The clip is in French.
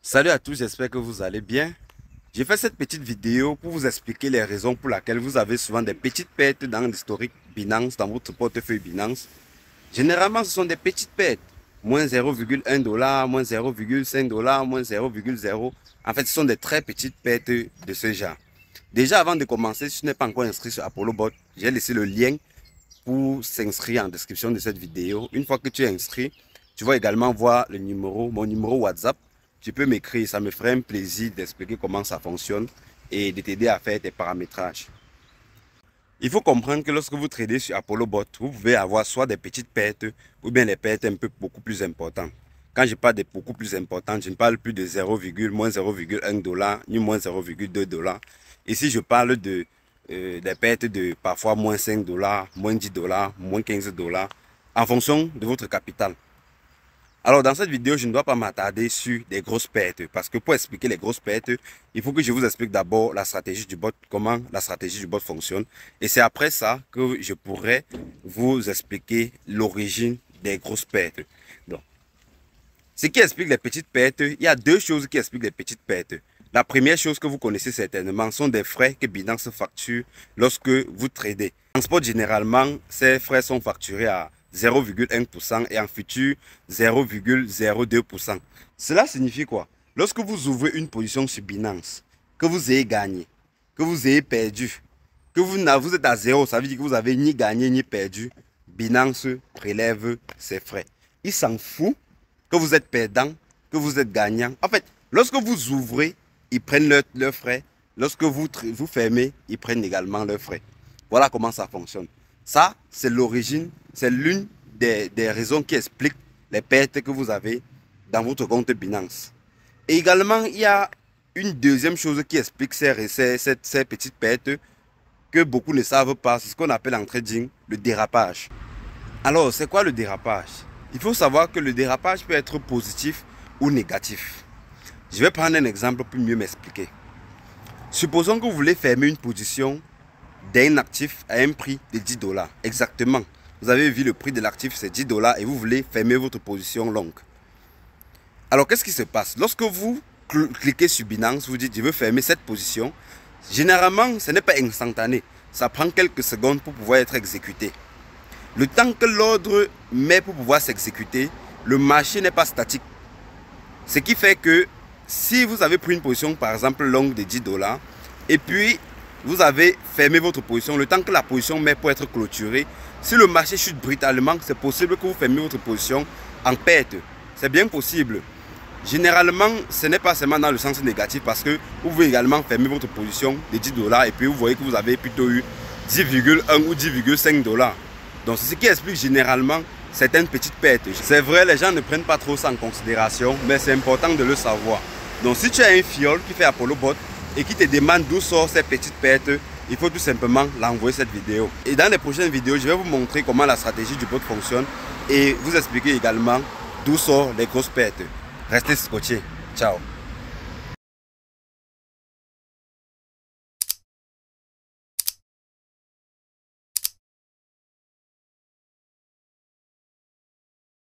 Salut à tous, j'espère que vous allez bien. J'ai fait cette petite vidéo pour vous expliquer les raisons pour lesquelles vous avez souvent des petites pertes dans l'historique Binance, dans votre portefeuille Binance. Généralement, ce sont des petites pertes. Moins 0,1 $, moins 0,5 $, moins 0,0. En fait, ce sont des très petites pertes de ce genre. Déjà, avant de commencer, si tu n'es pas encore inscrit sur ApolloBot, j'ai laissé le lien pour s'inscrire en description de cette vidéo. Une fois que tu es inscrit, tu vas également voir le numéro, mon numéro WhatsApp. Tu peux m'écrire, ça me ferait un plaisir d'expliquer comment ça fonctionne et de t'aider à faire tes paramétrages. Il faut comprendre que lorsque vous tradez sur ApolloBot, vous pouvez avoir soit des petites pertes ou bien des pertes un peu beaucoup plus importantes. Quand je parle de beaucoup plus importantes, je ne parle plus de 0, moins 0,1 $, ni moins 0,2 $. Ici, je parle de des pertes de parfois moins 5 $, moins 10 $, moins 15 $, en fonction de votre capital. Alors dans cette vidéo, je ne dois pas m'attarder sur des grosses pertes parce que pour expliquer les grosses pertes, il faut que je vous explique d'abord la stratégie du bot, comment la stratégie du bot fonctionne. Et c'est après ça que je pourrai vous expliquer l'origine des grosses pertes. Donc, ce qui explique les petites pertes, il y a deux choses qui expliquent les petites pertes. La première chose que vous connaissez certainement sont des frais que Binance facture lorsque vous tradez. En spot, généralement, ces frais sont facturés à 0,1% et en futur 0,02%. Cela signifie quoi? Lorsque vous ouvrez une position sur Binance, que vous ayez gagné, que vous ayez perdu, que vous êtes à zéro, ça veut dire que vous avez ni gagné ni perdu, Binance prélève ses frais. Il s'en fout que vous êtes perdant, que vous êtes gagnant. En fait, lorsque vous ouvrez, ils prennent leurs frais. Lorsque vous fermez, ils prennent également leurs frais. Voilà comment ça fonctionne. Ça, c'est l'origine, c'est l'une des raisons qui expliquent les pertes que vous avez dans votre compte Binance. Et également, il y a une deuxième chose qui explique ces petites pertes que beaucoup ne savent pas. C'est ce qu'on appelle en trading le dérapage. Alors, c'est quoi le dérapage? Il faut savoir que le dérapage peut être positif ou négatif. Je vais prendre un exemple pour mieux m'expliquer. Supposons que vous voulez fermer une position d'un actif à un prix de 10 $. Exactement. Vous avez vu le prix de l'actif, c'est 10 $ et vous voulez fermer votre position longue. Alors, qu'est-ce qui se passe? Lorsque vous cliquez sur Binance, vous dites, je veux fermer cette position. Généralement, ce n'est pas instantané. Ça prend quelques secondes pour pouvoir être exécuté. Le temps que l'ordre met pour pouvoir s'exécuter, le marché n'est pas statique. Ce qui fait que si vous avez pris une position, par exemple, longue de 10 $, et puis vous avez fermé votre position, le temps que la position met pour être clôturée, si le marché chute brutalement, c'est possible que vous fermiez votre position en perte. C'est bien possible. Généralement, ce n'est pas seulement dans le sens négatif parce que vous pouvez également fermer votre position de 10 $ et puis vous voyez que vous avez plutôt eu 10,1 ou 10,5 $. Donc, c'est ce qui explique généralement certaines petites pertes. C'est vrai, les gens ne prennent pas trop ça en considération, mais c'est important de le savoir. Donc, si tu as un fiole qui fait ApolloBot et qui te demande d'où sortent ces petites pertes, il faut tout simplement l'envoyer cette vidéo. Et dans les prochaines vidéos, je vais vous montrer comment la stratégie du bot fonctionne et vous expliquer également d'où sortent les grosses pertes. Restez scotchés. Ciao.